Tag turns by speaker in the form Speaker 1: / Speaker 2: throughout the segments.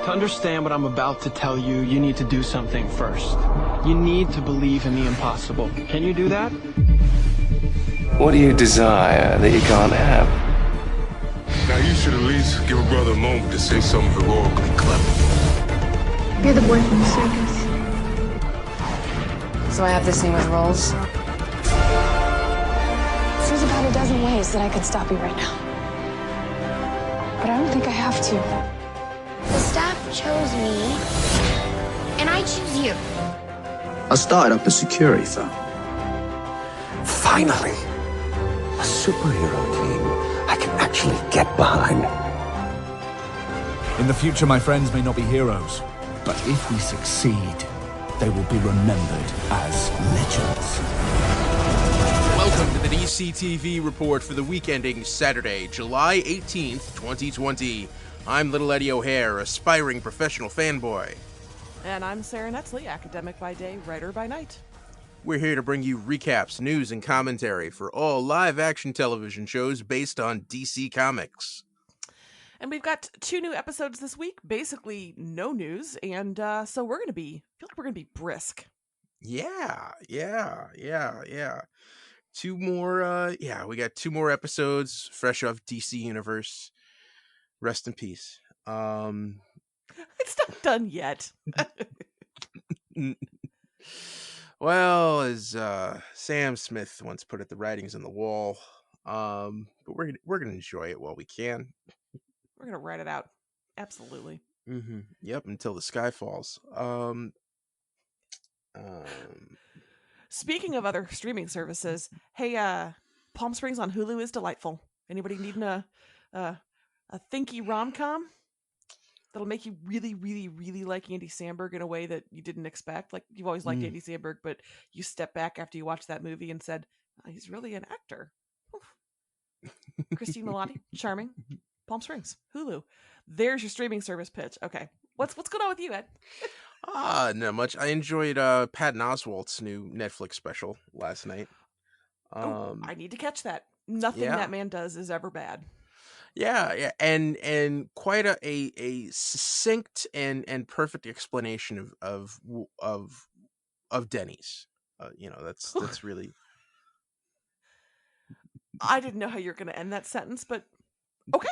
Speaker 1: To understand what I'm about to tell you, you need to do something first. You need to believe in the impossible. Can you do that?
Speaker 2: What do you desire that you can't have?
Speaker 3: Now you should at least give a brother a moment to say something heroically clever.
Speaker 4: You're the boy from the circus.
Speaker 5: So I have this thing with rolls.
Speaker 4: There's about a dozen ways that I could stop you right now. But I don't think I have to.
Speaker 6: The staff chose me, and I choose you.
Speaker 7: I started up a security firm.
Speaker 8: Finally, a superhero team I can actually get behind.
Speaker 9: In the future, my friends may not be heroes, but if we succeed, they will be remembered as legends.
Speaker 10: Welcome to the DCTV report for the week ending Saturday, July 18th, 2020. I'm Little Eddie O'Hare, aspiring professional fanboy.
Speaker 11: And I'm Sarah Netzley, academic by day, writer by night.
Speaker 10: We're here to bring you recaps, news, and commentary for all live-action television shows based on DC Comics.
Speaker 11: And we've got 2 new episodes this week, basically no news, and so we're going to be, I feel like we're going to be brisk.
Speaker 10: Yeah. 2 more, we got 2 more episodes fresh off DC Universe. Rest in peace.
Speaker 11: It's not done yet.
Speaker 10: Well, as Sam Smith once put it, the writing's on the wall. But we're gonna enjoy it while we can.
Speaker 11: We're gonna write it out. Absolutely.
Speaker 10: Mm-hmm. Yep, until the sky falls.
Speaker 11: Speaking of other streaming services, hey, Palm Springs on Hulu is delightful. Anybody needing a thinky rom-com that'll make you really, really, really like Andy Samberg in a way that you didn't expect? Like, you've always liked Andy Samberg, but you step back after you watch that movie and said, oh, he's really an actor. Christine Milioti, charming. Palm Springs, Hulu. There's your streaming service pitch. Okay, what's going on with you, Ed?
Speaker 10: Not much. I enjoyed Patton Oswalt's new Netflix special last night.
Speaker 11: I need to catch that. Nothing that man does is ever bad.
Speaker 10: Yeah, and quite a succinct and perfect explanation of Denny's. That's really.
Speaker 11: I didn't know how you were going to end that sentence, but okay.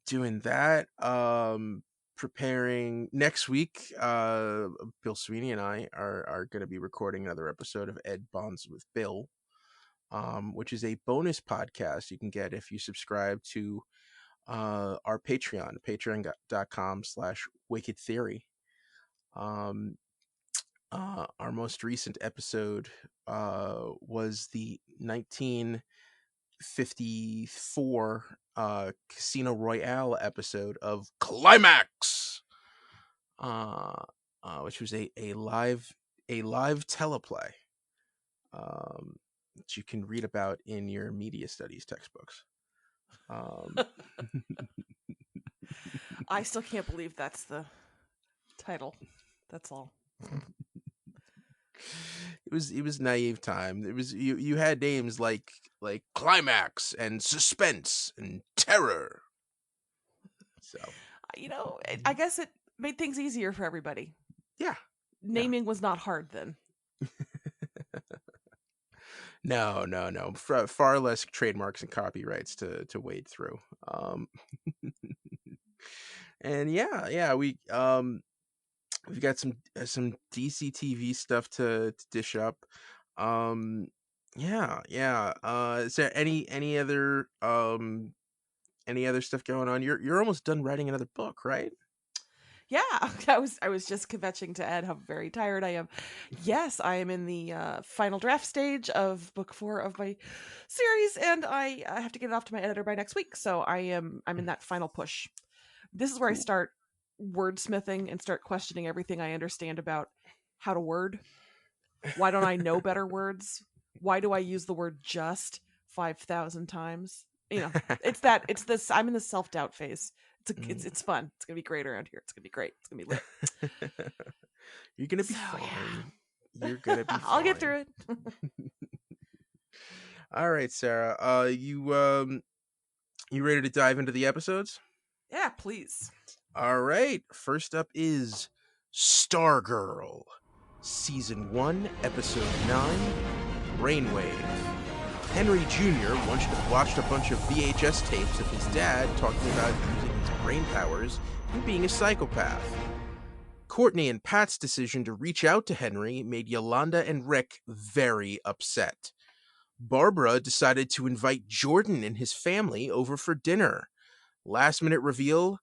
Speaker 10: Doing that. Preparing next week. Bill Sweeney and I are going to be recording another episode of Ed Bonds with Bill, which is a bonus podcast you can get if you subscribe to our Patreon, patreon.com/Wicked Theory. Our most recent episode was the 1954 Casino Royale episode of Climax, which was a live teleplay that you can read about in your media studies textbooks.
Speaker 11: I still can't believe that's the title. That's all.
Speaker 10: It was naive time. It was you had names like Climax and Suspense and Terror. So
Speaker 11: I guess it made things easier for everybody.
Speaker 10: Yeah,
Speaker 11: naming was not hard then.
Speaker 10: No. Far less trademarks and copyrights to wade through. And we've got some DC TV stuff to dish up. Is there any other stuff going on? You're almost done writing another book, right?
Speaker 11: Yeah, I was just kvetching to Ed how very tired I am. Yes, I am in the final draft stage of book 4 of my series, and I have to get it off to my editor by next week. So I'm in that final push. This is where I start wordsmithing and start questioning everything I understand about how to word. Why don't I know better words? Why do I use the word just 5,000 times? It's this. I'm in the self-doubt phase. It's fun. It's gonna be great around here. It's gonna be great. It's gonna be lit.
Speaker 10: You're gonna be fine. Yeah. You're gonna be fine.
Speaker 11: I'll get through it.
Speaker 10: All right, Sarah. You ready to dive into the episodes?
Speaker 11: Yeah, please.
Speaker 10: All right. First up is Stargirl, Season 1, Episode 9, Brainwave. Henry Jr. watched a bunch of VHS tapes of his dad talking about using his brain powers and being a psychopath. Courtney and Pat's decision to reach out to Henry made Yolanda and Rick very upset. Barbara decided to invite Jordan and his family over for dinner. Last minute reveal: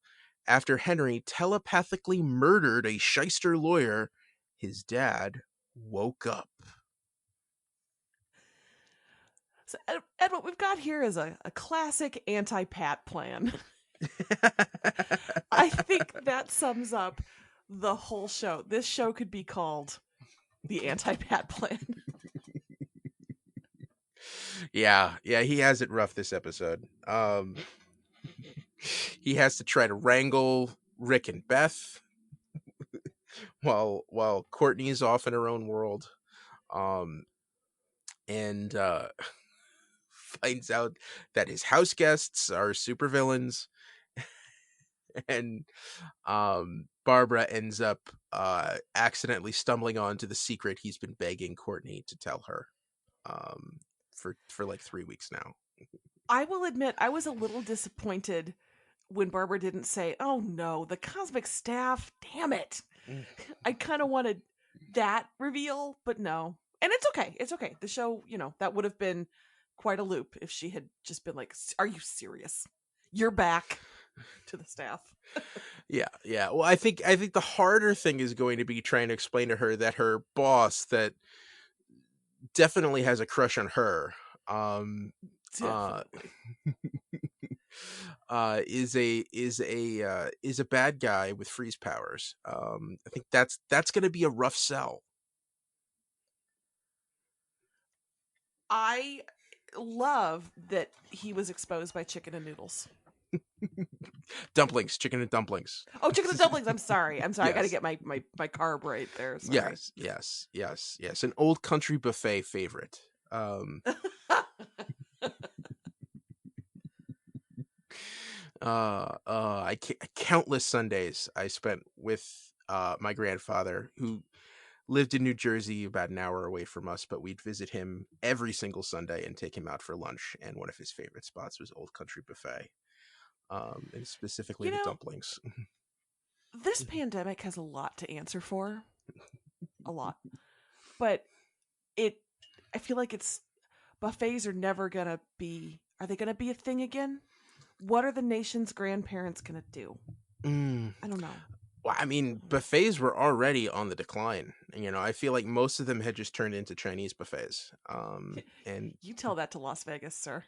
Speaker 10: after Henry telepathically murdered a shyster lawyer, his dad woke up.
Speaker 11: So, Ed, what we've got here is a classic anti-Pat plan. I think that sums up the whole show. This show could be called the anti-Pat plan.
Speaker 10: Yeah, he has it rough this episode. He has to try to wrangle Rick and Beth while Courtney is off in her own world. And finds out that his house guests are supervillains. And Barbara ends up accidentally stumbling onto the secret he's been begging Courtney to tell her for like 3 weeks now.
Speaker 11: I will admit I was a little disappointed when Barbara didn't say, "Oh no, the cosmic staff, damn it." I kind of wanted that reveal, but no. And it's okay. It's okay. The show, that would have been quite a loop if she had just been like, "Are you serious? You're back," to the staff.
Speaker 10: Yeah. Well, I think the harder thing is going to be trying to explain to her that her boss that definitely has a crush on her is a bad guy with freeze powers. I think that's going to be a rough sell.
Speaker 11: I love that he was exposed by chicken and noodles.
Speaker 10: Dumplings, chicken and dumplings.
Speaker 11: Oh, chicken and dumplings. I'm sorry.
Speaker 10: Yes.
Speaker 11: I got to get my carb right there. Sorry.
Speaker 10: Yes. An old country buffet favorite. Countless Sundays I spent with my grandfather, who lived in New Jersey, about an hour away from us, but we'd visit him every single Sunday and take him out for lunch. And one of his favorite spots was Old Country Buffet, and specifically the dumplings.
Speaker 11: This pandemic has a lot to answer for, a lot, but I feel like buffets are never gonna be. Are they gonna be a thing again? What are the nation's grandparents gonna do? I don't know.
Speaker 10: Well, I mean, buffets were already on the decline. I feel like most of them had just turned into Chinese buffets. And
Speaker 11: you tell that to Las Vegas, sir.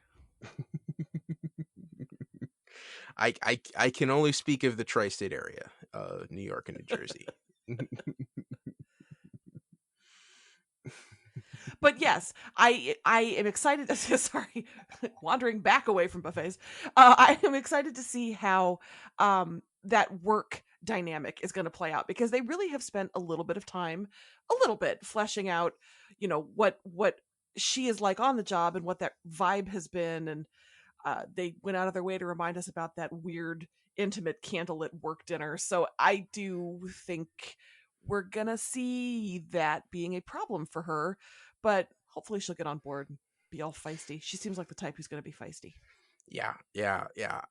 Speaker 10: I can only speak of the tri-state area, New York and New Jersey.
Speaker 11: But yes, I am excited. Sorry, wandering back away from buffets. I am excited to see how that work dynamic is going to play out, because they really have spent a little bit of time, fleshing out, what she is like on the job and what that vibe has been, and they went out of their way to remind us about that weird, intimate candlelit work dinner. So I do think we're gonna see that being a problem for her, but hopefully she'll get on board and be all feisty. She seems like the type who's gonna be feisty.
Speaker 10: Yeah.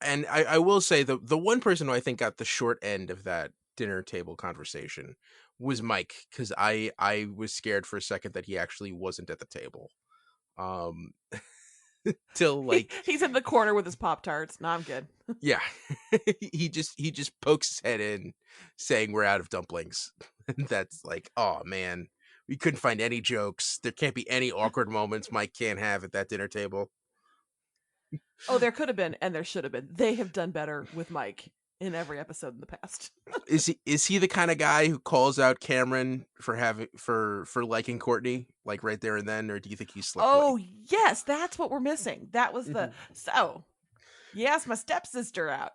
Speaker 10: And I will say the one person who I think got the short end of that dinner table conversation was Mike, because I was scared for a second that he actually wasn't at the table. Till like
Speaker 11: he's in the corner with his Pop-Tarts. No, I'm good.
Speaker 10: Yeah. he just pokes his head in saying we're out of dumplings. That's like, oh man, we couldn't find any jokes. There can't be any awkward moments Mike can't have at that dinner table.
Speaker 11: Oh, there could have been, and there should have been. They have done better with Mike in every episode in the past.
Speaker 10: Is he the kind of guy who calls out Cameron for liking Courtney, like right there and then, or do you think he's slipped away?
Speaker 11: Yes, that's what we're missing. That was the so. You asked my stepsister out.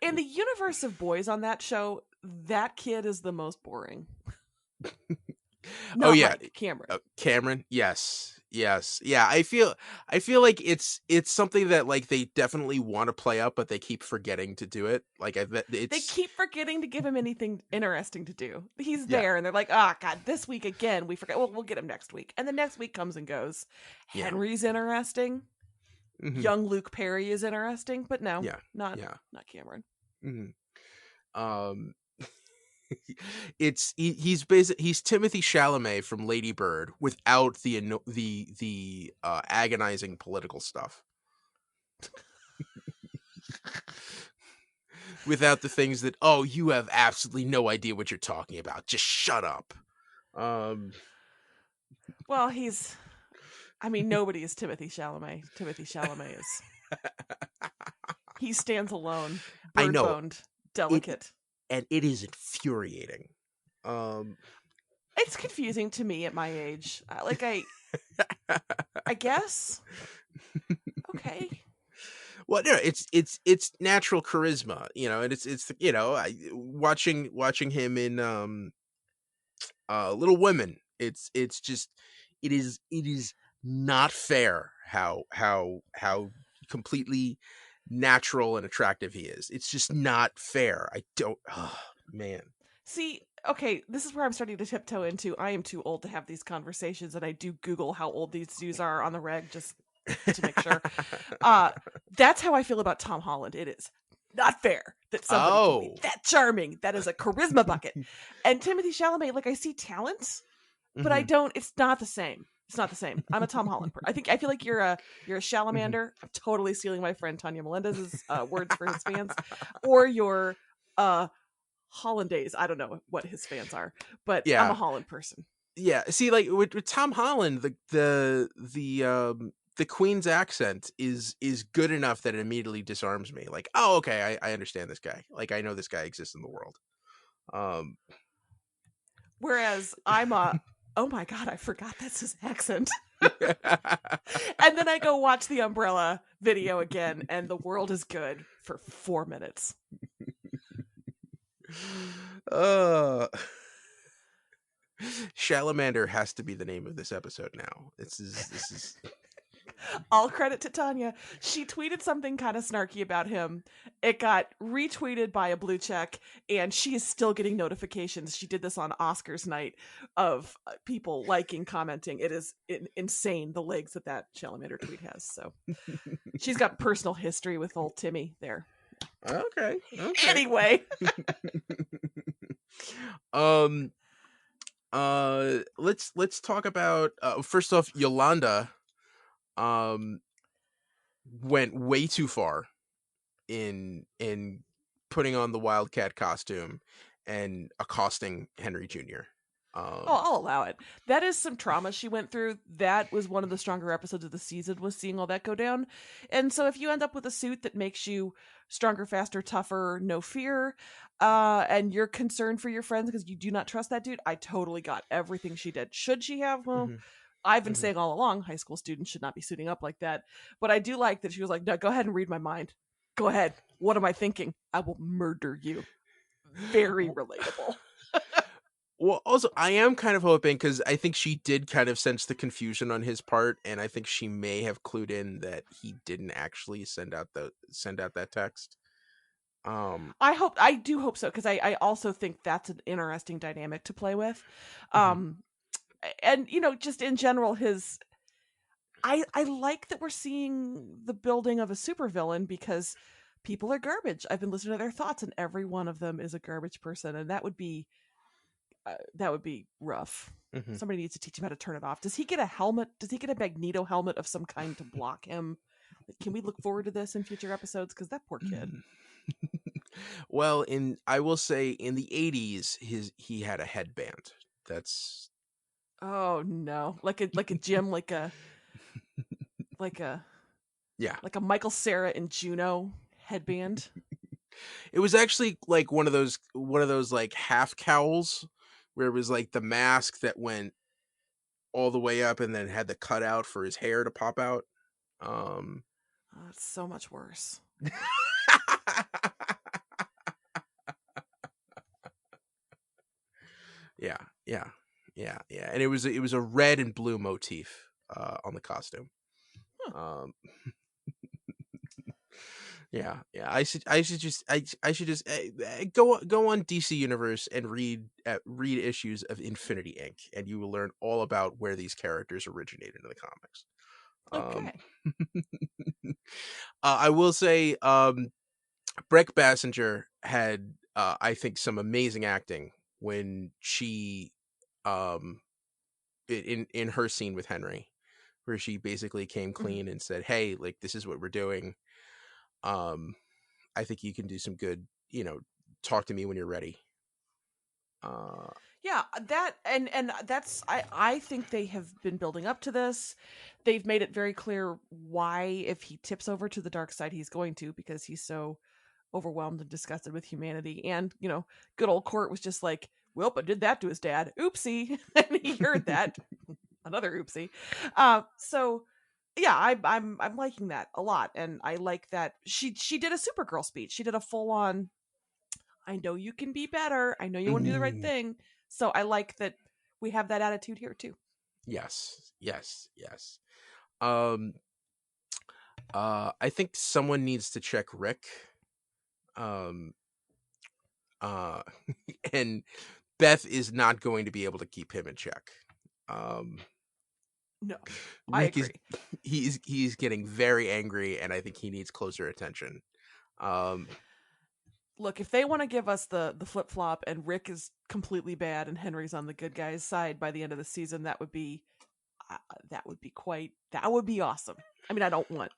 Speaker 11: In the universe of boys on that show, that kid is the most boring. Not
Speaker 10: yeah,
Speaker 11: Mike, Cameron.
Speaker 10: Cameron. Yes, yeah. I feel like it's something that like they definitely want to play up, but they keep forgetting to do it. Like
Speaker 11: They
Speaker 10: it's
Speaker 11: keep forgetting to give him anything interesting to do. He's
Speaker 10: yeah,
Speaker 11: there, and they're like, "Oh God, this week again, we forget. Well, we'll get him next week." And the next week comes and goes.
Speaker 10: yeah,
Speaker 11: Henry's interesting.
Speaker 10: mhm,
Speaker 11: Young Luke Perry is interesting, but no,
Speaker 10: yeah,
Speaker 11: not
Speaker 10: yeah.
Speaker 11: Cameron.
Speaker 10: Mhm. Um, he's Timothy Chalamet from Lady Bird without the agonizing political stuff. Without the things that, oh, you have absolutely no idea what you're talking about. Just shut up. Um,
Speaker 11: Well, nobody is Timothy Chalamet. Timothy Chalamet is. He stands alone,
Speaker 10: I know
Speaker 11: bird-boned,
Speaker 10: it,
Speaker 11: delicate.
Speaker 10: and it is infuriating. Um,
Speaker 11: It's confusing to me at my age. I guess. Okay.
Speaker 10: well, no, it's natural charisma, and it's watching him in Little Women. It's just it is not fair how completely natural and attractive he is. It's just not fair. I don't. Oh, man.
Speaker 11: See, okay, this is where I'm starting to tiptoe into. I am too old to have these conversations, and I do Google how old these dudes are on the reg just to make sure. That's how I feel about Tom Holland. It is not fair that somebody can be that charming. That is a charisma bucket. And Timothy Chalamet, like I see talents, but I
Speaker 10: Mhm.
Speaker 11: don't. It's not the same. It's not the same. I'm a Tom Holland person. I feel like you're a Salamander. I'm totally stealing my friend Tanya Melendez's words for his fans, or you're Hollandaise. I don't know what his fans are, but I'm a
Speaker 10: Yeah,
Speaker 11: Holland person.
Speaker 10: yeah. See, like with Tom Holland, the Queen's accent is good enough that it immediately disarms me. Like, oh, okay, I understand this guy. Like, I know this guy exists in the world. Um,
Speaker 11: Whereas I'm oh my God, I forgot that's his accent. And then I go watch the Umbrella video again, and the world is good for 4 minutes.
Speaker 10: uh, Shalamander has to be the name of this episode now. This is
Speaker 11: All credit to Tanya. She tweeted something kind of snarky about him. It got retweeted by a blue check, and she is still getting notifications. She did this on Oscars night of people liking, commenting. It is insane the legs that Chalamet tweet has. So she's got personal history with old Timmy there.
Speaker 10: okay.
Speaker 11: Anyway.
Speaker 10: Let's talk about first off, Yolanda went way too far in putting on the Wildcat costume and accosting Henry Jr.
Speaker 11: Oh, I'll allow it. That is some trauma she went through. That was one of the stronger episodes of the season, was seeing all that go down. And so if you end up with a suit that makes you stronger, faster, tougher, no fear, and you're concerned for your friends because you do not trust that dude, I totally got everything she did. Should she have? Well, I've been saying all along, high school students should not be suiting up like that. But I do like that she was like, no, go ahead and read my mind. Go ahead. What am I thinking? I will murder you. Very relatable.
Speaker 10: Well, also, I am kind of hoping, because I think she did kind of sense the confusion on his part, and I think she may have clued in that he didn't actually send out that text.
Speaker 11: I do hope so, because I also think that's an interesting dynamic to play with. And just in general, I like that we're seeing the building of a supervillain, because people are garbage. I've been listening to their thoughts, and every one of them is a garbage person, and that would be rough. Somebody needs to teach him how to turn it off. Does he get a helmet? Does he get a Magneto helmet of some kind to block him? Can we look forward to this in future episodes? Because that poor kid.
Speaker 10: Well, I will say in the 80s, he had a headband. That's
Speaker 11: Oh no, like a Jim, like a
Speaker 10: yeah,
Speaker 11: like a Michael Cera and Juno headband.
Speaker 10: It was actually like one of those like half cowls, where it was like the mask that went all the way up and then had the cutout for his hair to pop out.
Speaker 11: Oh, it's so much worse.
Speaker 10: Yeah. yeah, and it was a red and blue motif on the costume. Um, yeah. I should just go on DC Universe and read issues of Infinity Inc. and you will learn all about where these characters originated in the comics.
Speaker 11: Okay.
Speaker 10: I will say, Breck Bassinger had, I think, some amazing acting when she, in her scene with Henry, where she basically came clean and said, "Hey, like this is what we're doing. Um, I think you can do some good. Talk to me when you're ready."
Speaker 11: Yeah, that and that's I think they have been building up to this. They've made it very clear why, if he tips over to the dark side, he's going to, because he's so overwhelmed and disgusted with humanity. And good old Court was just like, "Well, I did that to his dad. Oopsie," and he heard that. Another oopsie. So yeah, I'm liking that a lot, and I like that she did a Supergirl speech. She did a full on, I know you can be better. I know you want to do the right thing. So I like that we have that attitude here too.
Speaker 10: Yes. Um, I think someone needs to check Rick. Um, uh, and Beth is not going to be able to keep him in check.
Speaker 11: No, I
Speaker 10: Rick
Speaker 11: agree.
Speaker 10: he's getting very angry, and I think he needs closer attention.
Speaker 11: Look, if they want to give us the flip flop and Rick is completely bad and Henry's on the good guy's side by the end of the season, that would be awesome. I mean, I don't want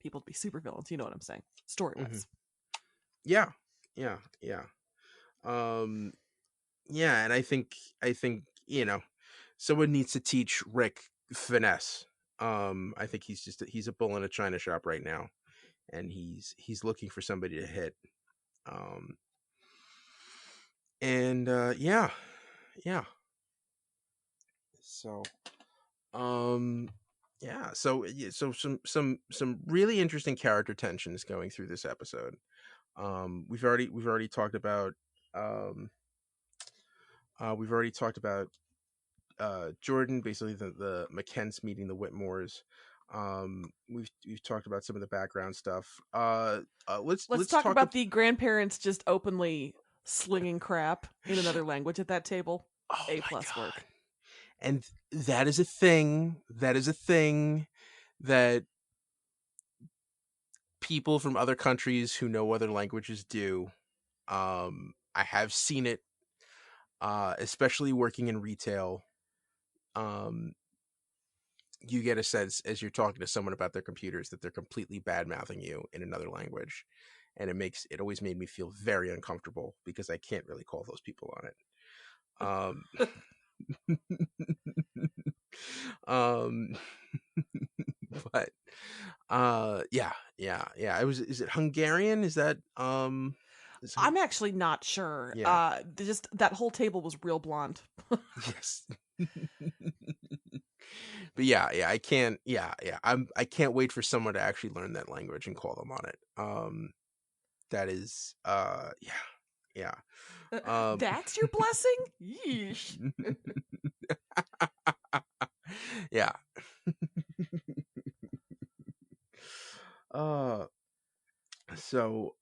Speaker 11: people to be super villains. You know what I'm saying? Story wise.
Speaker 10: Yeah. And I think someone needs to teach Rick finesse. I think he's a bull in a china shop right now, and he's looking for somebody to hit. And yeah. So, so some really interesting character tensions going through this episode. We've already talked about um Jordan, basically the McKents meeting the Whitmores. We've talked about some of the background stuff.
Speaker 11: Let's talk about the grandparents just openly slinging crap in another language at that table. A+ work.
Speaker 10: And that is a thing. That people from other countries who know other languages do. I have seen it, especially working in retail. You get a sense as you're talking to someone about their computers that they're completely bad mouthing you in another language, and it always made me feel very uncomfortable because I can't really call those people on it. But yeah. Is it Hungarian? Is that
Speaker 11: I'm actually not sure.
Speaker 10: Yeah.
Speaker 11: Just that whole table was real blonde.
Speaker 10: Yes. But yeah, I can't. I can't wait for someone to actually learn that language and call them on it. That is, yeah.
Speaker 11: That's your blessing? Yeesh.
Speaker 10: Yeah. So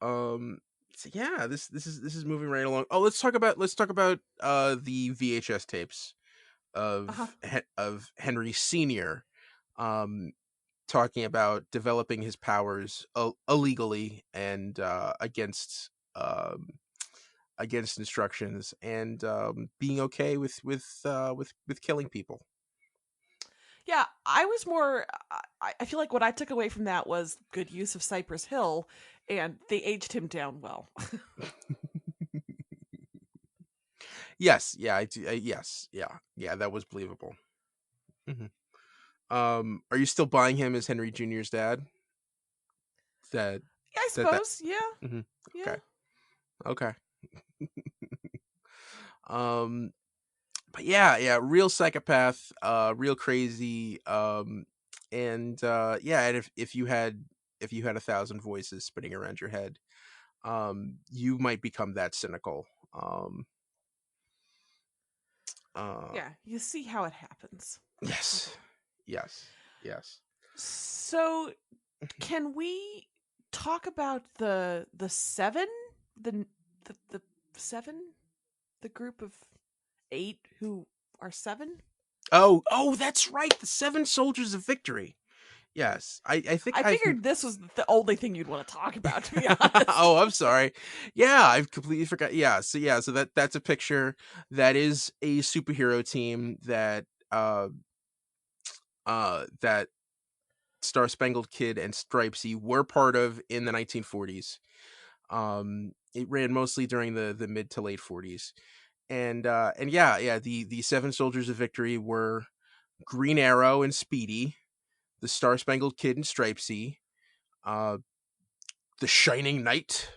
Speaker 10: yeah, this is moving right along. Oh, let's talk about the VHS tapes of of Henry Senior, talking about developing his powers illegally and against instructions, and being okay with killing people.
Speaker 11: Yeah, I was more. I feel like what I took away from that was good use of Cypress Hill, and they aged him down well.
Speaker 10: Yes, yeah, yes, yeah, that was believable. Are you still buying him as Henry Jr.'s dad? That
Speaker 11: I suppose, yeah.
Speaker 10: Mm-hmm.
Speaker 11: Yeah.
Speaker 10: Okay. But yeah, real psychopath, real crazy, and and if you had 1,000 voices spinning around your head, you might become that cynical.
Speaker 11: Yeah, you see how it happens.
Speaker 10: Yes. Yes. Yes.
Speaker 11: So, can we talk about the seven, the seven, the group of 8 who are 7?
Speaker 10: Oh, that's right. The 7 Soldiers of Victory. Yes. I think
Speaker 11: I
Speaker 10: I've
Speaker 11: figured this was the only thing you'd want to talk about, to be honest.
Speaker 10: Oh, I'm sorry. Yeah, I've completely forgot. So that's a picture that is a superhero team that that Star Spangled Kid and Stripesy were part of in the 1940s. It ran mostly during the mid to late 40s. And yeah, the 7 Soldiers of Victory were Green Arrow and Speedy, the Star Spangled Kid and Stripesy, uh, the Shining Knight,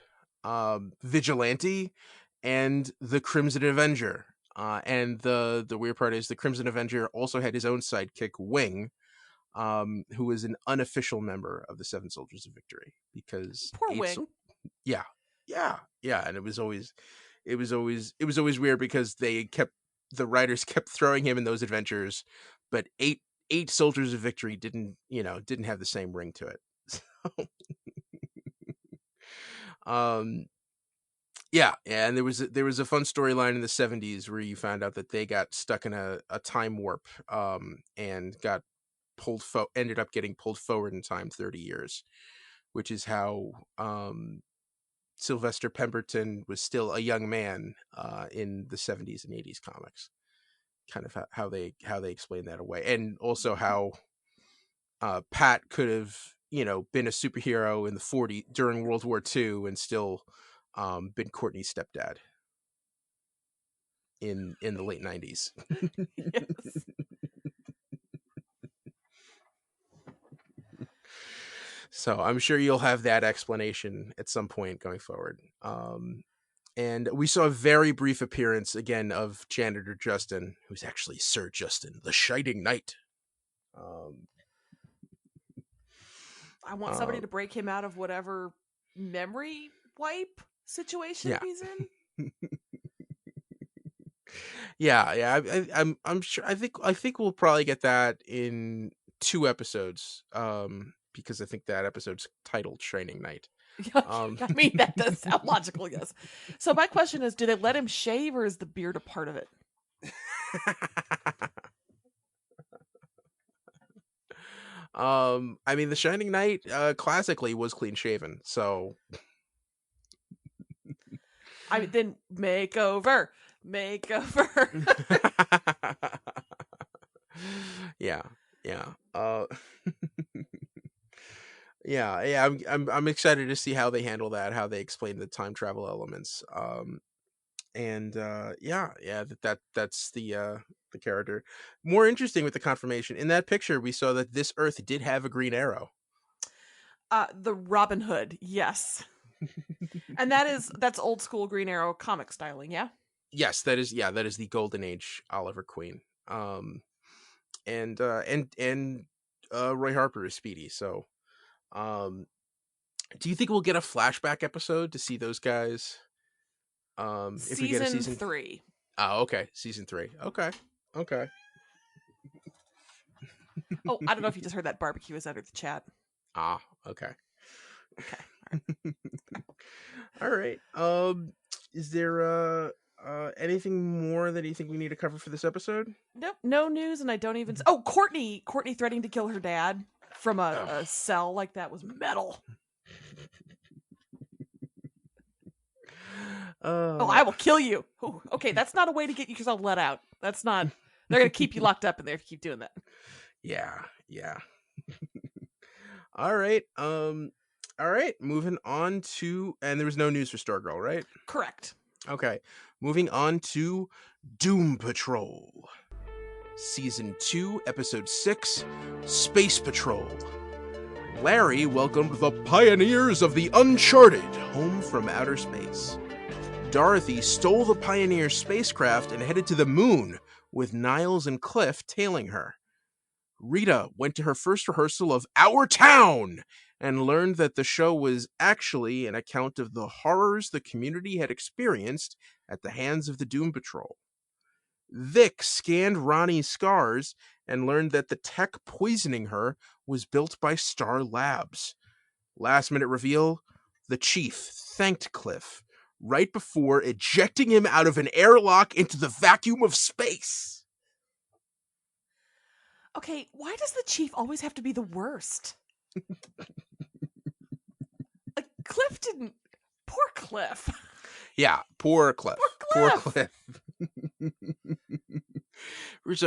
Speaker 10: Vigilante, and the Crimson Avenger. And the weird part is the Crimson Avenger also had his own sidekick, Wing, who was an unofficial member of the 7 Soldiers of Victory because
Speaker 11: Poor Wing.
Speaker 10: Yeah, and it was always weird because the writers kept throwing him in those adventures, but eight Soldiers of Victory didn't have the same ring to it. So, yeah, and there was a fun storyline in the 70s where you found out that they got stuck in a time warp, and got ended up getting pulled forward in time 30 years, which is how Sylvester Pemberton was still a young man in the 70s and 80s comics. Kind of how they explain that away, and also how Pat could have been a superhero in the 40s during World War II and still been Courtney's stepdad in the late 90s.
Speaker 11: Yes.
Speaker 10: So I'm sure you'll have that explanation at some point going forward. And we saw a very brief appearance again of Janitor Justin, who's actually Sir Justin, the Shining Knight.
Speaker 11: I want somebody to break him out of whatever memory wipe situation he's in.
Speaker 10: Yeah. I'm sure. I think we'll probably get that in 2 episodes. Because I think that episode's titled Shining Knight.
Speaker 11: I mean, that does sound logical, yes. So my question is, do they let him shave, or is the beard a part of it?
Speaker 10: I mean, the Shining Knight classically was clean shaven, so
Speaker 11: I mean, then makeover.
Speaker 10: Yeah. Yeah. I'm excited to see how they handle that, how they explain the time travel elements. That's the character. More interesting with the confirmation in that picture, we saw that this Earth did have a Green Arrow.
Speaker 11: The Robin Hood, yes. And that's old school Green Arrow comic styling, yeah?
Speaker 10: Yes, that is the Golden Age Oliver Queen. And Roy Harper is Speedy. So, do you think we'll get a flashback episode to see those guys? If we get a season
Speaker 11: 3.
Speaker 10: Oh, okay, season 3. Okay.
Speaker 11: Oh, I don't know if you just heard that barbecue is under the chat.
Speaker 10: Ah, okay.
Speaker 11: All
Speaker 10: right. Is there anything more that you think we need to cover for this episode?
Speaker 11: Nope, no news, and I don't even. Oh, Courtney threatening to kill her dad from a cell like that was metal. I will kill you. Ooh, okay, that's not a way to get yourself let out. That's not. They're gonna keep you locked up in there if you keep doing that.
Speaker 10: Yeah. All right. Moving on to, and there was no news for Stargirl, right?
Speaker 11: Correct.
Speaker 10: Okay. Moving on to Doom Patrol. Season 2, Episode 6, Space Patrol. Larry welcomed the pioneers of the Uncharted home from outer space. Dorothy stole the Pioneer spacecraft and headed to the moon, with Niles and Cliff tailing her. Rita went to her first rehearsal of Our Town and learned that the show was actually an account of the horrors the community had experienced at the hands of the Doom Patrol. Vic scanned Ronnie's scars and learned that the tech poisoning her was built by Star Labs. Last minute reveal, the chief thanked Cliff right before ejecting him out of an airlock into the vacuum of space.
Speaker 11: Okay, why does the chief always have to be the worst? Like, Cliff didn't... Poor Cliff.
Speaker 10: Yeah, poor Cliff.
Speaker 11: Poor
Speaker 10: Poor Cliff.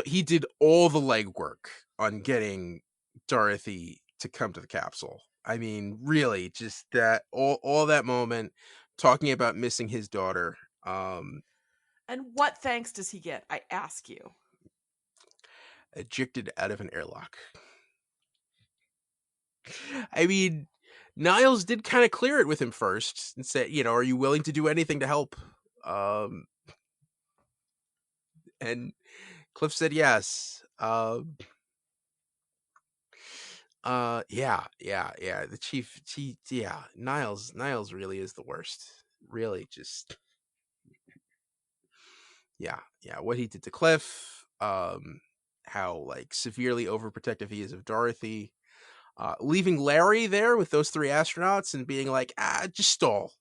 Speaker 10: He did all the legwork on getting Dorothy to come to the capsule. I mean, really, just that all that moment talking about missing his daughter.
Speaker 11: And what thanks does he get? I ask you.
Speaker 10: Ejected out of an airlock. I mean, Niles did kind of clear it with him first and said, you know, are you willing to do anything to help? And Cliff said yes. Yeah. The chief, Niles really is the worst. Really, just yeah. What he did to Cliff, how like severely overprotective he is of Dorothy, leaving Larry there with those 3 astronauts and being like, just stall.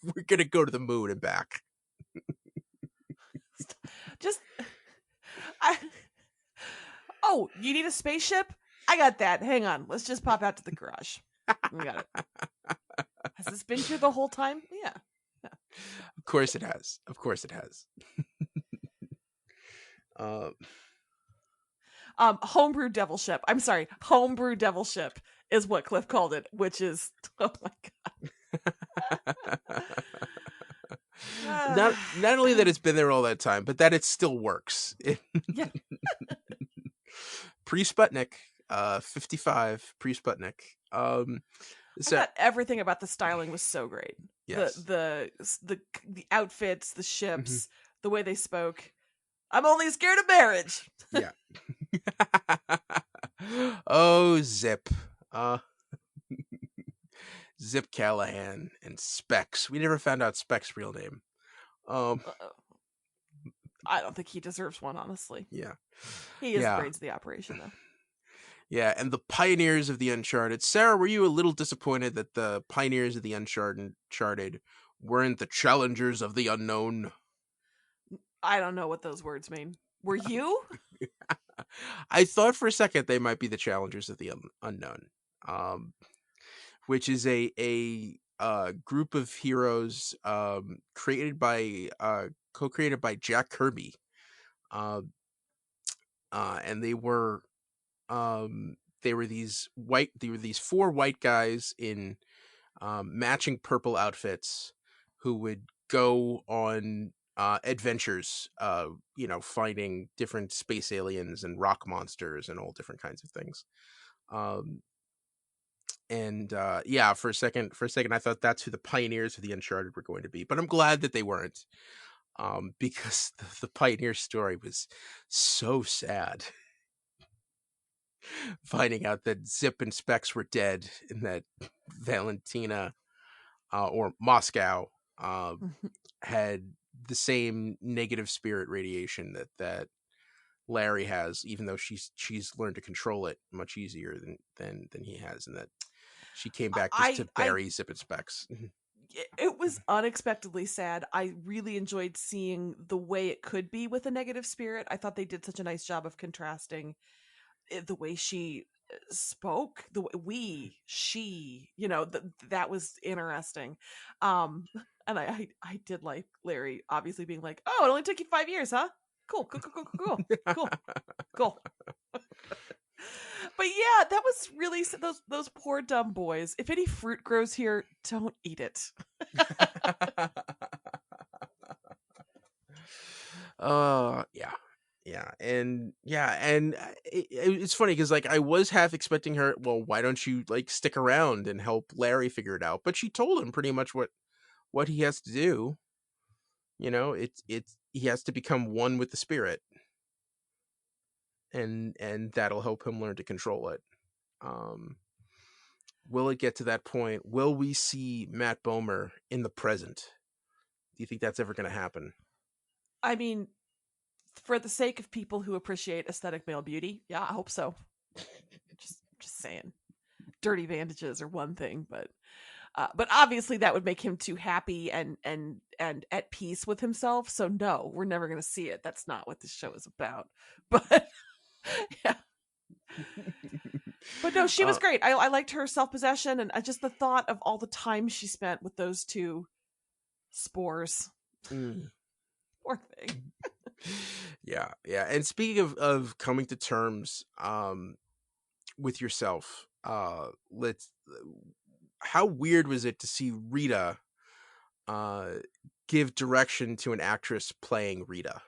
Speaker 10: We're gonna go to the moon and back.
Speaker 11: Oh, you need a spaceship? I got that. Hang on. Let's just pop out to the garage. We got it. Has this been here the whole time? Yeah.
Speaker 10: Of course it has.
Speaker 11: Homebrew devil ship. I'm sorry. Homebrew devil ship is what Cliff called it, which is, oh my God.
Speaker 10: Not only that it's been there all that time, but that it still works.
Speaker 11: Yeah.
Speaker 10: Pre-Sputnik, 55, pre-Sputnik.
Speaker 11: I thought everything about the styling was so great.
Speaker 10: Yes.
Speaker 11: The outfits, the ships, the way they spoke. I'm only scared of marriage.
Speaker 10: Yeah. Oh, Zip. Zip Callahan and Specs. We never found out Specs' real name.
Speaker 11: I don't think he deserves one, honestly.
Speaker 10: Yeah.
Speaker 11: He is brains of the operation, though.
Speaker 10: Yeah, and the pioneers of the Uncharted. Sarah, were you a little disappointed that the pioneers of the Uncharted weren't the challengers of the unknown?
Speaker 11: I don't know what those words mean. Were you?
Speaker 10: I thought for a second they might be the challengers of the unknown, which is a group of heroes co-created by Jack Kirby, and they were these 4 white guys in matching purple outfits who would go on adventures, finding different space aliens and rock monsters and all different kinds of things. For a second I thought that's who the pioneers of the Uncharted were going to be, but I'm glad that they weren't, because the pioneer story was so sad. Finding out that Zip and Specs were dead and that Valentina or Moscow had the same negative spirit radiation that Larry has, even though she's learned to control it much easier than he has, and that she came back just to bury Zip and Specs.
Speaker 11: It was unexpectedly sad. I really enjoyed seeing the way it could be with a negative spirit. I thought they did such a nice job of contrasting the way she spoke, the way she, that was interesting. And I did like Larry obviously being like, oh, it only took you 5 years, huh? Cool. But yeah, that was really those poor dumb boys. If any fruit grows here, don't eat it.
Speaker 10: And it's funny because like I was half expecting her, well, why don't you like stick around and help Larry figure it out? But she told him pretty much what he has to do. He has to become one with the spirit, and that'll help him learn to control it. Will it get to that point? Will we see Matt Bomer in the present? Do you think that's ever going to happen?
Speaker 11: I mean, for the sake of people who appreciate aesthetic male beauty, yeah, I hope so. Just saying. Dirty bandages are one thing, but obviously that would make him too happy and at peace with himself. So no, we're never going to see it. That's not what this show is about. But yeah. But no, she was great. I liked her self-possession, and just the thought of all the time she spent with those two spores. Poor thing.
Speaker 10: Yeah. And speaking of coming to terms with yourself, how weird was it to see Rita give direction to an actress playing Rita?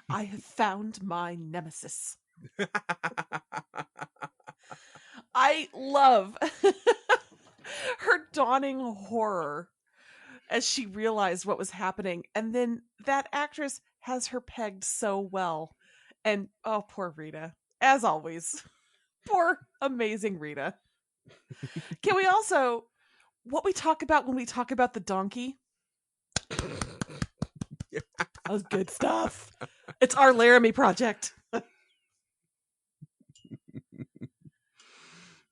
Speaker 11: I have found my nemesis. I love her dawning horror as she realized what was happening. And then that actress has her pegged so well. And oh, poor Rita. As always. Poor, amazing Rita. Can we also, what we talk about when we talk about the donkey? That was good stuff. It's our Laramie project.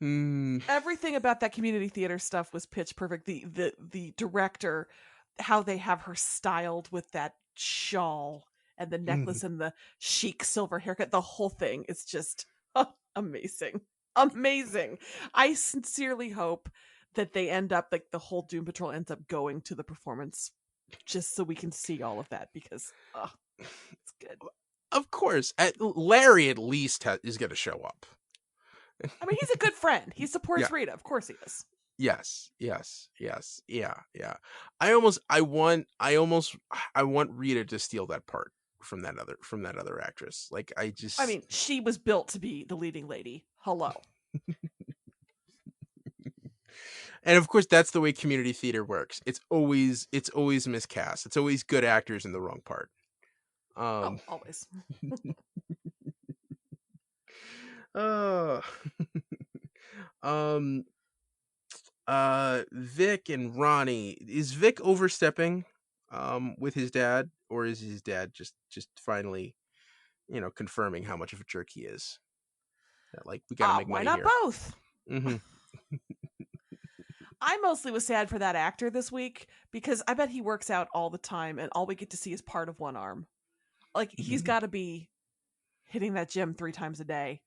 Speaker 11: Everything about that community theater stuff was pitch perfect. The director, how they have her styled with that shawl and the necklace and the chic silver haircut, the whole thing is just amazing. I sincerely hope that they end up, like, the whole Doom Patrol ends up going to the performance just so we can see all of that, because it's good.
Speaker 10: Of course, Larry at least is going to show up.
Speaker 11: I mean, he's a good friend. He supports Rita. Of course he is.
Speaker 10: Yes. Yeah. I want Rita to steal that part from that other actress. Like, I
Speaker 11: mean, she was built to be the leading lady. Hello.
Speaker 10: And of course, that's the way community theater works. It's always miscast. It's always good actors in the wrong part.
Speaker 11: Always.
Speaker 10: Vic and Ronnie. Is Vic overstepping with his dad, or is his dad just finally, confirming how much of a jerk he is? That, like, we gotta make money
Speaker 11: why not
Speaker 10: here.
Speaker 11: both? I mostly was sad for that actor this week, because I bet he works out all the time and all we get to see is part of one arm. Like, he's got to be hitting that gym 3 times a day,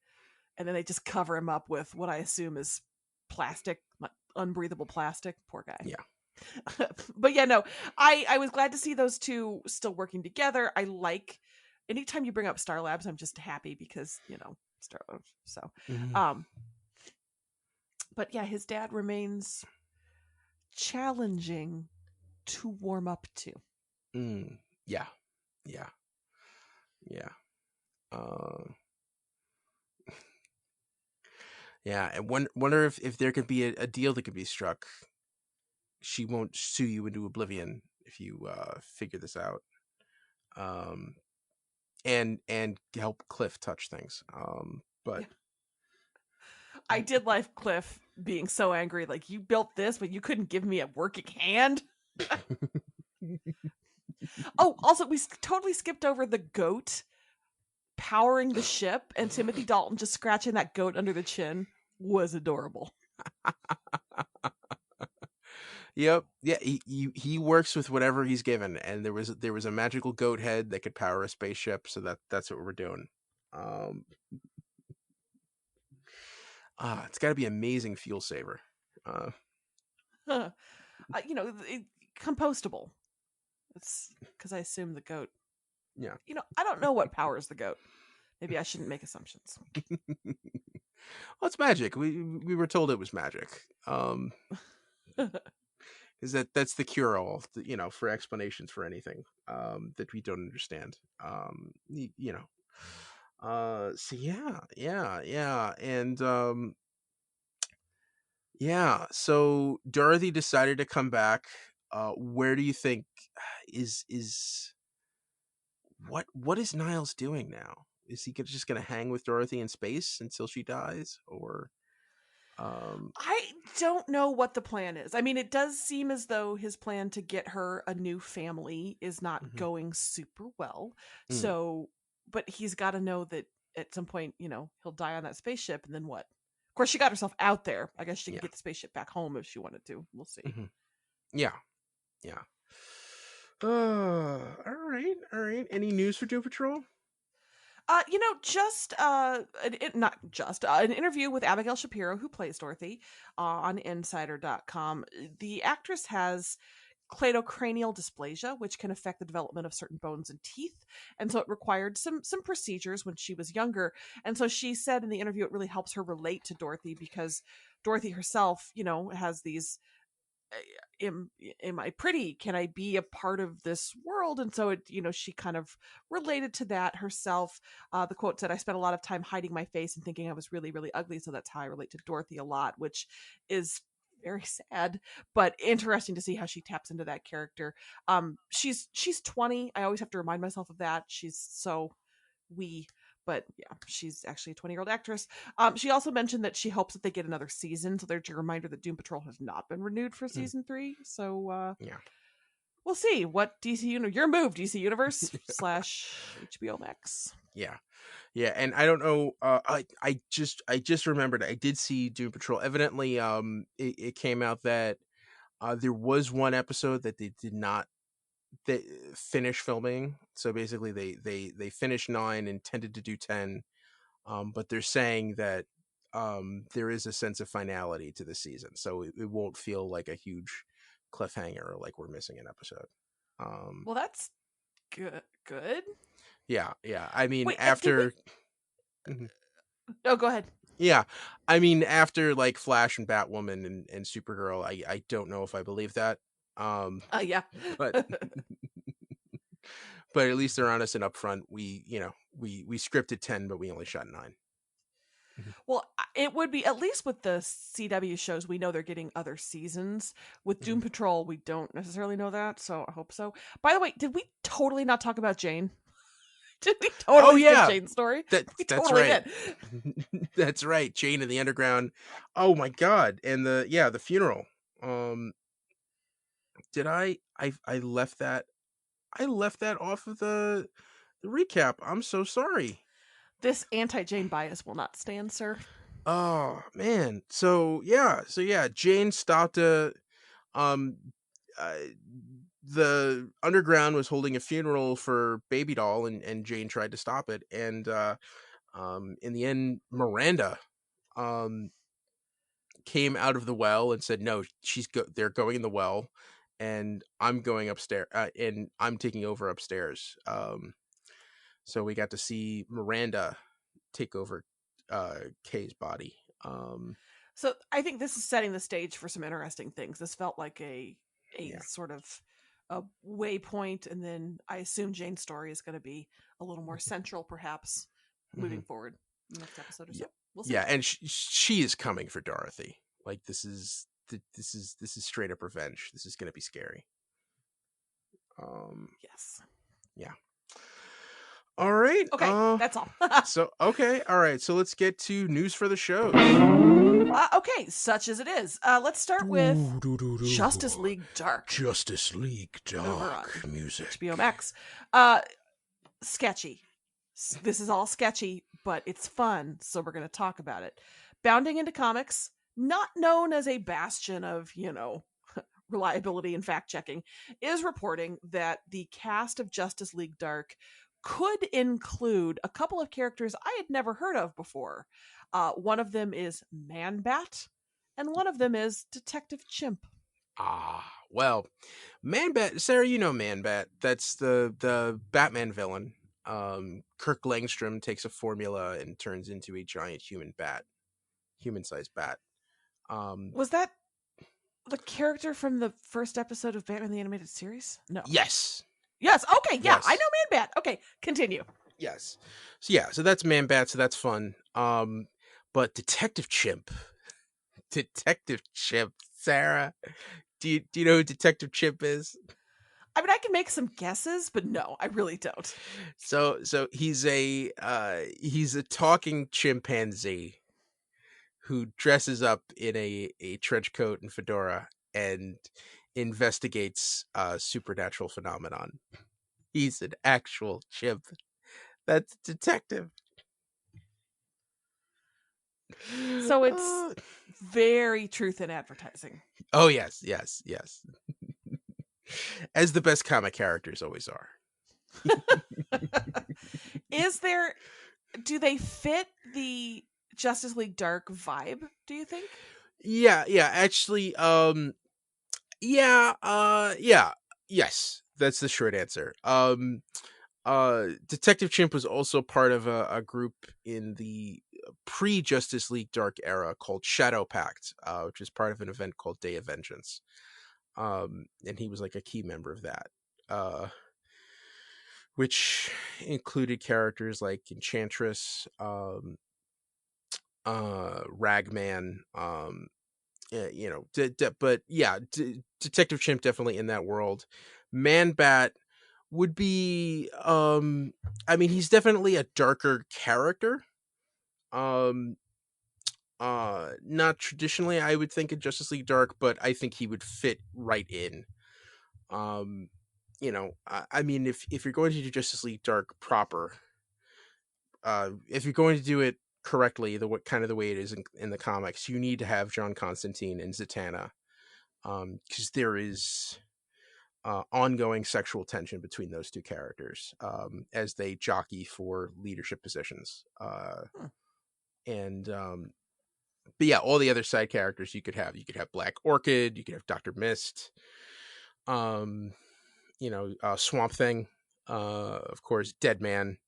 Speaker 11: and then they just cover him up with what I assume is plastic, unbreathable plastic. Poor guy.
Speaker 10: Yeah.
Speaker 11: But yeah, no, I was glad to see those two still working together. I like, anytime you bring up Star Labs, I'm just happy because, Star Labs. So, but yeah, his dad remains challenging to warm up to.
Speaker 10: Yeah. Yeah, and wonder if there could be a deal that could be struck. She won't sue you into oblivion if you figure this out. And help Cliff touch things. But yeah.
Speaker 11: I did like Cliff being so angry, like, you built this, but you couldn't give me a working hand. Oh, also, we totally skipped over the goat powering the ship, and Timothy Dalton just scratching that goat under the chin was adorable.
Speaker 10: Yep. Yeah, he works with whatever he's given, and there was a magical goat head that could power a spaceship, so that's what we're doing. It's got to be amazing fuel saver.
Speaker 11: Compostable. It's because I assume the goat.
Speaker 10: Yeah.
Speaker 11: I don't know what powers the goat. Maybe I shouldn't make assumptions.
Speaker 10: Well, it's magic. We were told it was magic. Is that's the cure all, for explanations for anything that we don't understand. So yeah, and so Dorothy decided to come back. Where do you think is what is Niles doing now? Is he just going to hang with Dorothy in space until she dies, or
Speaker 11: I don't know what the plan is. I mean, it does seem as though his plan to get her a new family is not going super well. So, but he's got to know that at some point, he'll die on that spaceship, and then what? Of course, she got herself out there. I guess she can get the spaceship back home if she wanted to. We'll see.
Speaker 10: Yeah. All right. Any news for Doom Patrol?
Speaker 11: An interview with Abigail Shapiro, who plays Dorothy, on Insider.com. The actress has cleidocranial dysplasia, which can affect the development of certain bones and teeth, and so it required some procedures when she was younger. And so she said in the interview it really helps her relate to Dorothy, because Dorothy herself, has these am I pretty? Can I be a part of this world? And so she kind of related to that herself. The quote said, "I spent a lot of time hiding my face and thinking I was really, really ugly. So that's how I relate to Dorothy a lot," which is very sad, but interesting to see how she taps into that character. She's 20. I always have to remind myself of that. She's so wee. But yeah, she's actually a 20-year-old actress. She also mentioned that she hopes that they get another season. So there's a reminder that Doom Patrol has not been renewed for season 3. So we'll see what your move, DC Universe / HBO Max.
Speaker 10: Yeah, and I don't know. I just remembered I did see Doom Patrol. Evidently, it came out that there was one episode that they did not finish filming. So basically, they finished 9, intended to do 10, but they're saying that there is a sense of finality to the season, so it won't feel like a huge cliffhanger or like we're missing an episode.
Speaker 11: Well, that's good.
Speaker 10: Yeah. I mean,
Speaker 11: Wait,
Speaker 10: after.
Speaker 11: Oh, go ahead.
Speaker 10: Yeah, I mean, after like Flash and Batwoman and Supergirl, I don't know if I believe that.
Speaker 11: Yeah,
Speaker 10: but but at least they're honest and upfront. We scripted 10, but we only shot 9.
Speaker 11: Well, it would be, at least with the CW shows, we know they're getting other seasons. With Doom Patrol, we don't necessarily know that, so I hope so. By the way, did we totally not talk about Jane? Did we totally skip Jane's story?
Speaker 10: That's
Speaker 11: totally
Speaker 10: right. That's right. Jane in the underground. Oh my god. And the funeral. Did I left that off of the recap. I'm so sorry.
Speaker 11: This anti-Jane bias will not stand, sir.
Speaker 10: Oh man. So Jane stopped the underground was holding a funeral for Baby Doll, and Jane tried to stop it, and in the end Miranda came out of the well and said, no, they're going in the well, and I'm going upstairs, and I'm taking over upstairs. So we got to see Miranda take over Kay's body.
Speaker 11: So I think this is setting the stage for some interesting things. This felt like a sort of a waypoint, and then I assume Jane's story is going to be a little more central, perhaps, moving forward next episode or so. We'll see.
Speaker 10: Yeah, and she is coming for Dorothy. Like this is straight up revenge. This is going to be scary.
Speaker 11: Yes.
Speaker 10: Yeah. All right.
Speaker 11: Okay, that's all.
Speaker 10: All right. So let's get to news for the show.
Speaker 11: Okay, such as it is. Let's start with Justice League Dark.
Speaker 10: Justice League Dark music.
Speaker 11: HBO Max. Sketchy. This is all sketchy, but it's fun, so we're going to talk about it. Bounding into Comics, not known as a bastion of, reliability and fact-checking, is reporting that the cast of Justice League Dark could include a couple of characters I had never heard of before. One of them is Man-Bat, and one of them is Detective Chimp.
Speaker 10: Well, Man-Bat, Sarah, you know Man-Bat. That's the Batman villain. Kirk Langstrom takes a formula and turns into a giant human-sized bat.
Speaker 11: Was that the character from the first episode of Batman the Animated Series? No.
Speaker 10: Yes.
Speaker 11: Okay. Yeah,
Speaker 10: Yes.
Speaker 11: I know Man-Bat. Okay, continue.
Speaker 10: Yes. So that's Man-Bat. So that's fun. But Detective Chimp, Sarah, do you know who Detective Chimp is?
Speaker 11: I mean, I can make some guesses, but no, I really don't.
Speaker 10: So he's a talking chimpanzee who dresses up in a trench coat and fedora and investigates supernatural phenomenon. He's an actual chimp. That's a detective.
Speaker 11: So it's very truth in advertising.
Speaker 10: Oh yes. As the best comic characters always are.
Speaker 11: Do they fit the Justice League Dark vibe, do you think?
Speaker 10: Yeah, actually, yes, that's the short answer. Detective Chimp was also part of a group in the pre-Justice League Dark era called Shadow Pact, which is part of an event called Day of Vengeance. And he was like a key member of that, which included characters like Enchantress, Ragman, but yeah, Detective Chimp definitely in that world. Man Bat would be, I mean, he's definitely a darker character. Not traditionally, I would think of Justice League Dark, but I think he would fit right in. I mean, if you're going to do Justice League Dark proper, if you're going to do it correctly, the way it is in the comics, you need to have John Constantine and Zatanna, because there is ongoing sexual tension between those two characters, as they jockey for leadership positions. And but yeah, all the other side characters you could have Black Orchid, you could have Dr. Mist, Swamp Thing, of course, Deadman.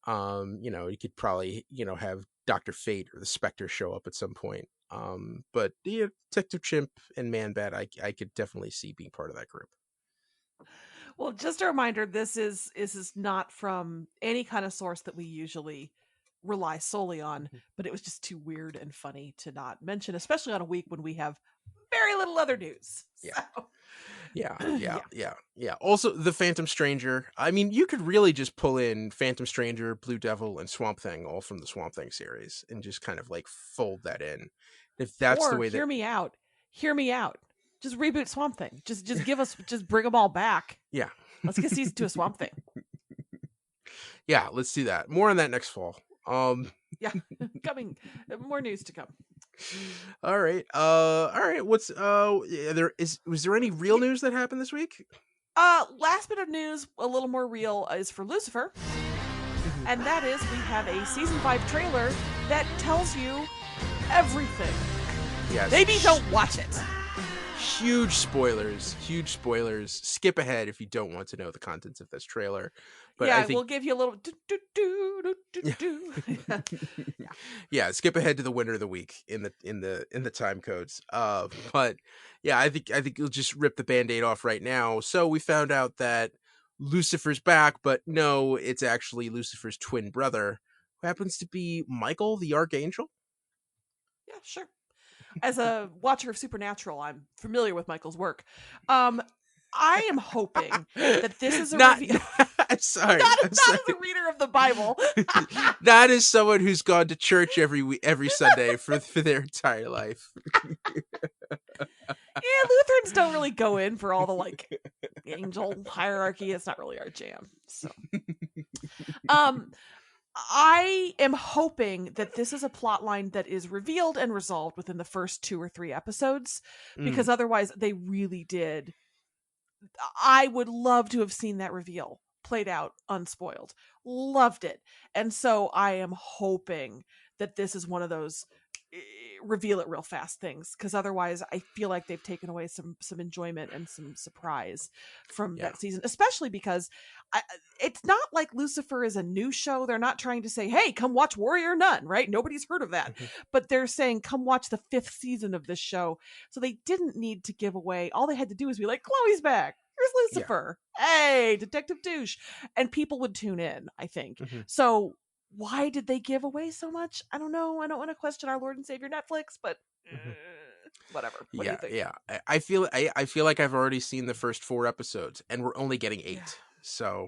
Speaker 10: You could probably, have Dr. Fate or the Spectre show up at some point. But yeah, Detective Chimp and Man Bat, I could definitely see being part of that group.
Speaker 11: Well, just a reminder, this is not from any kind of source that we usually rely solely on, but it was just too weird and funny to not mention, especially on a week when we have very little other news.
Speaker 10: Yeah.
Speaker 11: So.
Speaker 10: Yeah. Also, the Phantom Stranger. I mean, you could really just pull in Phantom Stranger, Blue Devil, and Swamp Thing, all from the Swamp Thing series, and just kind of like fold that in. If that's the way that.
Speaker 11: Hear me out. Just reboot Swamp Thing. Just give us, just bring them all back.
Speaker 10: Yeah.
Speaker 11: Let's get season 2 of Swamp Thing.
Speaker 10: Yeah, let's do that. More on that next fall.
Speaker 11: Yeah, coming. More news to come.
Speaker 10: All right. What's was there any real news that happened this week?
Speaker 11: Last bit of news, a little more real, is for Lucifer. And that is, we have a season 5 trailer that tells you everything.
Speaker 10: Yes.
Speaker 11: Maybe don't watch it.
Speaker 10: Huge spoilers. Skip ahead if you don't want to know the contents of this trailer. But
Speaker 11: yeah,
Speaker 10: I think...
Speaker 11: we'll give you a little
Speaker 10: Yeah, skip ahead to the winner of the week in the time codes. But yeah, I think you'll just rip the Band-Aid off right now. So we found out that Lucifer's back, but no, it's actually Lucifer's twin brother, who happens to be Michael the Archangel.
Speaker 11: Yeah, sure. As a watcher of Supernatural, I'm familiar with Michael's work. I am hoping that this is a review.
Speaker 10: I'm sorry.
Speaker 11: Not as a reader of the Bible.
Speaker 10: Not as someone who's gone to church every Sunday for their entire life.
Speaker 11: Yeah, Lutherans don't really go in for all the angel hierarchy. It's not really our jam. So, I am hoping that this is a plot line that is revealed and resolved within the first 2 or 3 episodes, because otherwise they really did. I would love to have seen that reveal played out unspoiled. Loved it. And so I am hoping that this is one of those reveal it real fast things, because otherwise I feel like they've taken away some enjoyment and some surprise from that season, especially because it's not like Lucifer is a new show. They're not trying to say, hey, come watch Warrior Nun, right? Nobody's heard of that. But they're saying, come watch the 5th season of this show. So they didn't need to give away. All they had to do was be like, Chloe's back. Here's Lucifer. Yeah. Hey, Detective Douche. And people would tune in, I think. So why did they give away so much? I don't know. I don't want to question our Lord and Savior Netflix, but whatever. What do you think?
Speaker 10: Yeah. I feel like I've already seen the first 4 episodes, and we're only getting 8. Yeah. So,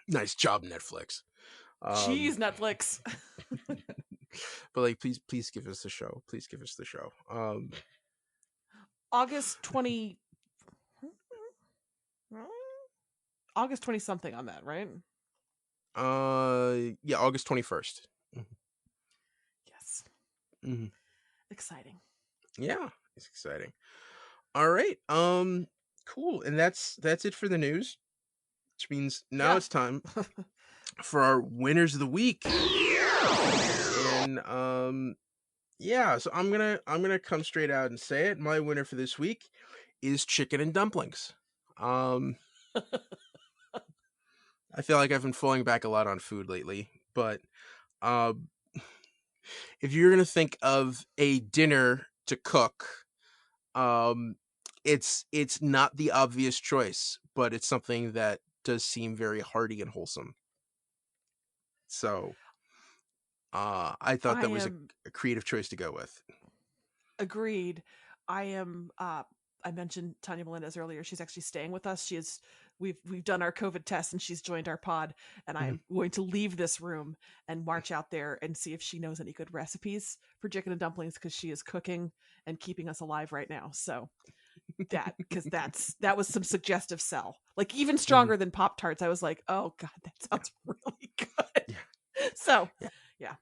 Speaker 10: nice job, Netflix.
Speaker 11: Jeez, Netflix.
Speaker 10: But like, please give us the show. Please give us the show.
Speaker 11: August 20 something on that, right?
Speaker 10: Yeah, August 21st.
Speaker 11: Yes.
Speaker 10: Mm-hmm.
Speaker 11: Exciting.
Speaker 10: Yeah, it's exciting. All right. Cool. And that's it for the news. Which means now it's time for our winners of the week. And yeah, so I'm gonna come straight out and say it. My winner for this week is chicken and dumplings. I feel like I've been falling back a lot on food lately, but if you're gonna think of a dinner to cook, it's not the obvious choice, but it's something that does seem very hearty and wholesome. So I thought that was a creative choice to go with.
Speaker 11: Agreed. I mentioned Tanya Melendez earlier. She's actually staying with us. We've done our COVID test and she's joined our pod, and I'm going to leave this room and march out there and see if she knows any good recipes for chicken and dumplings, because she is cooking and keeping us alive right now. So that was some suggestive sell, like even stronger than Pop-Tarts. I was like, oh God, that sounds really good. Yeah. So yeah.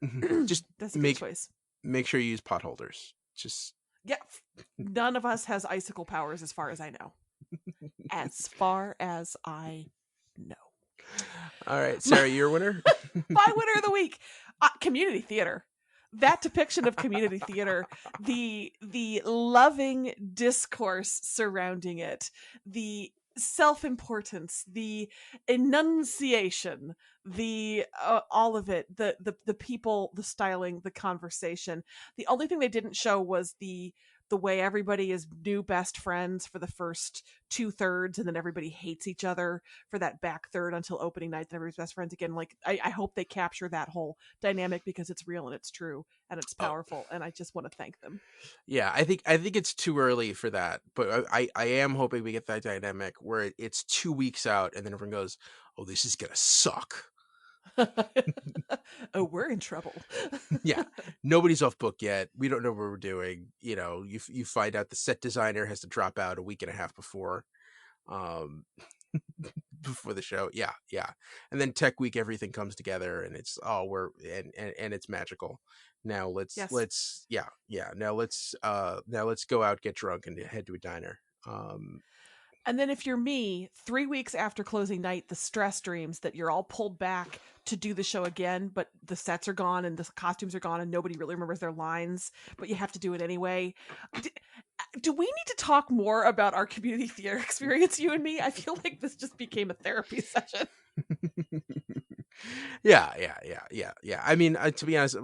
Speaker 10: Just
Speaker 11: that's a good choice.
Speaker 10: Make sure you use pot holders. Just
Speaker 11: none of us has icicle powers as far as I know. As far as I know.
Speaker 10: All right, Sarah, your winner?
Speaker 11: My winner of the week, community theater. That depiction of community theater, the loving discourse surrounding it, the self-importance, the enunciation, the all of it, the people, the styling, the conversation. The only thing they didn't show was the way everybody is new best friends for the first 2/3, and then everybody hates each other for that back third until opening night, then everybody's best friends again. Like, I hope they capture that whole dynamic, because it's real and it's true and it's powerful, and I just want to thank them.
Speaker 10: Yeah, I think it's too early for that, but I am hoping we get that dynamic where it's 2 weeks out and then everyone goes, oh, this is gonna suck.
Speaker 11: Oh, we're in trouble.
Speaker 10: Yeah, nobody's off book yet. We don't know what we're doing. You know, you find out the set designer has to drop out a week and a half before before the show. Yeah, and then tech week, everything comes together and it's and it's magical. Now let's now let's go out, get drunk, and head to a diner.
Speaker 11: And then if you're me, 3 weeks after closing night, the stress dreams that you're all pulled back to do the show again, but the sets are gone and the costumes are gone and nobody really remembers their lines, but you have to do it anyway. Do we need to talk more about our community theater experience, you and me? I feel like this just became a therapy session.
Speaker 10: Yeah. I mean, to be honest,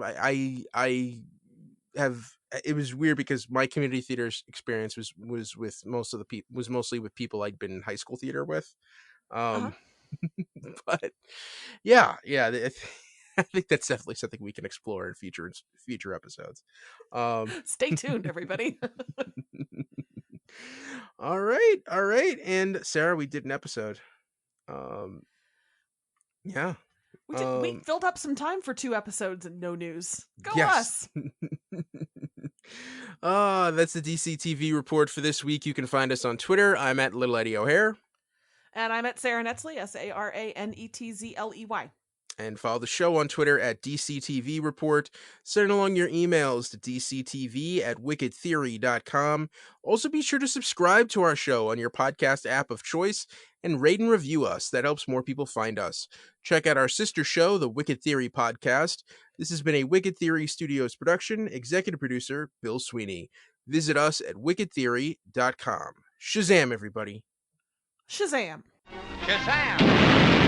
Speaker 10: it was weird because my community theater experience was with mostly with people I'd been in high school theater with. But yeah, I think that's definitely something we can explore in future episodes.
Speaker 11: Stay tuned, everybody.
Speaker 10: All right. And Sarah, we did an episode. Yeah.
Speaker 11: We filled up some time for 2 episodes and no news. Go
Speaker 10: yes.
Speaker 11: us!
Speaker 10: That's the DC TV report for this week. You can find us on Twitter. I'm at Little Eddie O'Hare.
Speaker 11: And I'm at Sarah Netzley, SARANETZLEY.
Speaker 10: And follow the show on Twitter at DCTV Report. Send along your emails to dctv@wickedtheory.com. Also, be sure to subscribe to our show on your podcast app of choice and rate and review us. That helps more people find us. Check out our sister show, the Wicked Theory Podcast. This has been a Wicked Theory Studios production. Executive producer, Bill Sweeney. Visit us at wickedtheory.com. Shazam, everybody.
Speaker 11: Shazam.
Speaker 5: Shazam!